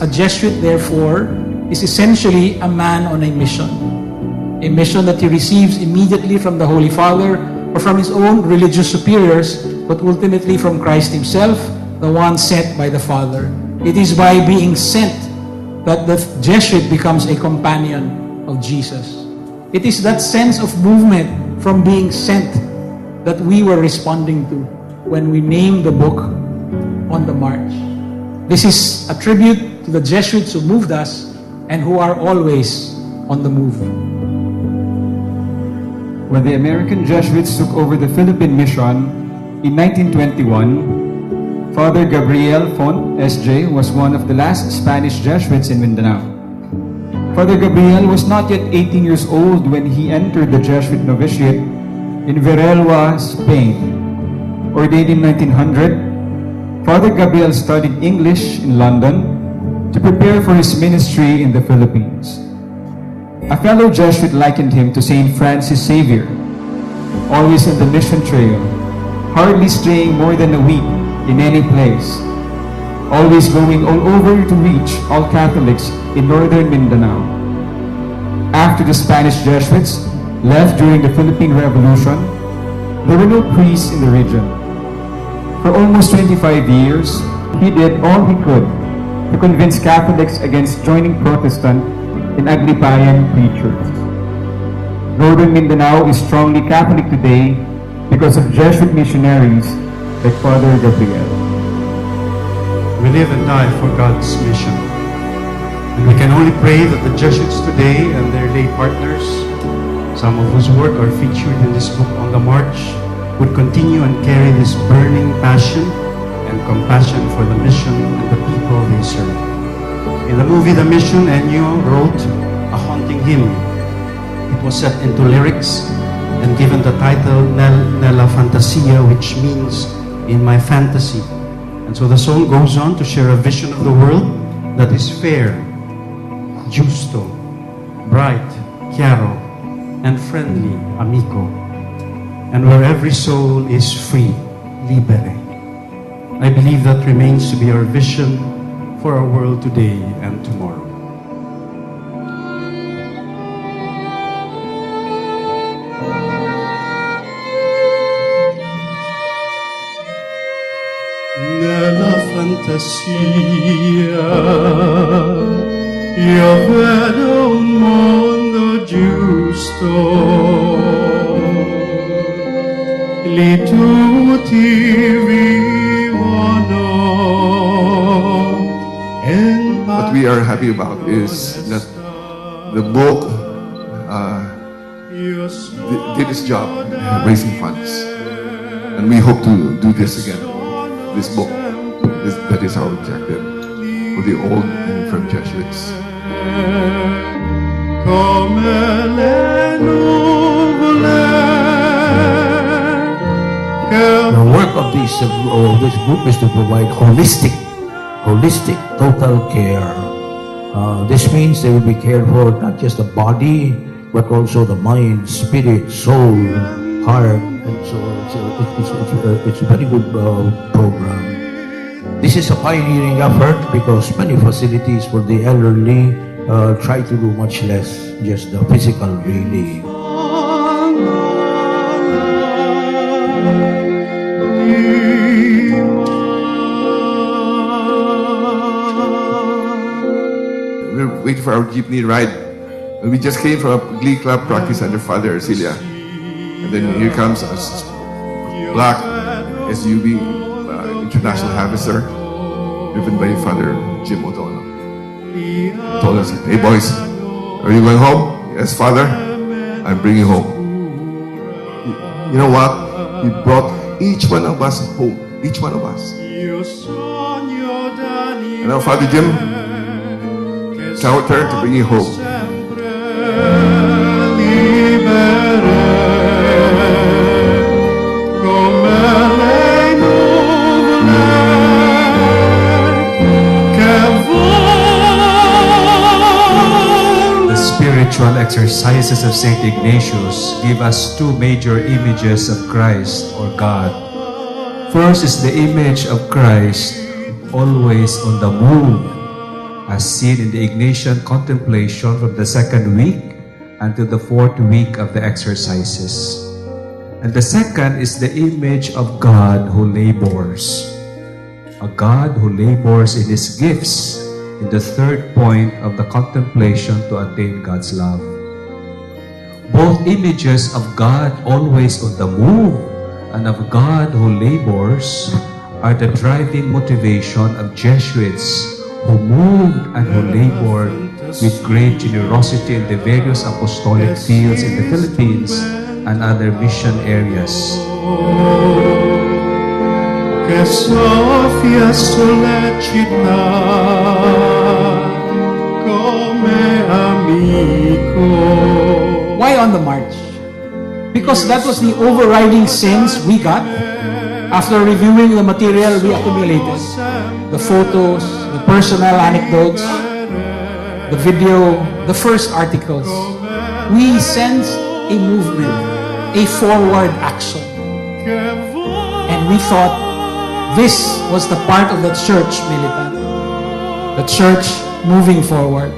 A Jesuit, therefore, is essentially a man on a mission that he receives immediately from the Holy Father or from his own religious superiors, but ultimately from Christ himself, the one sent by the Father. It is by being sent that the Jesuit becomes a companion of Jesus. It is that sense of movement from being sent that we were responding to when we named the book On the March. This is a tribute to the Jesuits who moved us and who are always on the move. When the American Jesuits took over the Philippine mission in 1921, Father Gabriel Font, S.J., was one of the last Spanish Jesuits in Mindanao. Father Gabriel was not yet 18 years old when he entered the Jesuit novitiate in Verelwa, Spain. Ordained in 1900, Father Gabriel studied English in London to prepare for his ministry in the Philippines. A fellow Jesuit likened him to St. Francis Xavier, always on the mission trail, hardly straying more than a week in any place, always going all over to reach all Catholics in northern Mindanao. After the Spanish Jesuits left during the Philippine Revolution, there were no priests in the region. For almost 25 years, he did all he could to convince Catholics against joining Protestant in Aglipayan preachers. Northern Mindanao is strongly Catholic today because of Jesuit missionaries like Father Gabriel. We live and die for God's mission. And we can only pray that the Jesuits today and their lay partners, some of whose work are featured in this book On the March, would continue and carry this burning passion and compassion for the mission and the people they serve. In the movie The Mission, Ateneo wrote a haunting hymn. It was set into lyrics and given the title Nella Fantasia, which means in my fantasy. And so the song goes on to share a vision of the world that is fair, justo, bright, chiaro, and friendly, amico, and where every soul is free, libere. I believe that remains to be our vision for our world today and tomorrow. Nella fantasia io vedo un mondo giusto, lì tutti vivono. What we are happy about is that the book did its job raising funds, and we hope to do this again. This book, that is our objective for the old and infirm Jesuits. The work of this group is to provide holistic, total care. This means they will be cared for not just the body, but also the mind, spirit, soul, heart, and so it's a very good program. This is a pioneering effort because many facilities for the elderly try to do much less, just the physical really. We're waiting for our jeepney ride. We just came from a glee club practice under Father Arcilia. And then here comes a black SUV international harvester driven by Father Jim O'Donnell. Told us, hey boys, are you going home? Yes, Father, I'm bringing home. You know what? He brought each one of us home. Each one of us. And now Father Jim, it's our turn to bring you home. Spiritual exercises of St. Ignatius give us two major images of Christ or God. First is the image of Christ always on the move, as seen in the Ignatian contemplation from the 2nd week until the 4th week of the exercises. And the second is the image of God who labors. A God who labors in His gifts in the third point of the contemplation to attain God's love. Both images of God always on the move and of God who labors are the driving motivation of Jesuits who moved and who labored with great generosity in the various apostolic fields in the Philippines and other mission areas. Que soffia sollecita come amico. Why on the march? Because that was the overriding sense we got after reviewing the material we accumulated. The photos, the personal anecdotes, the video, the first articles. We sensed a movement, a forward action. And we thought this was the part of the church militant. The church moving forward.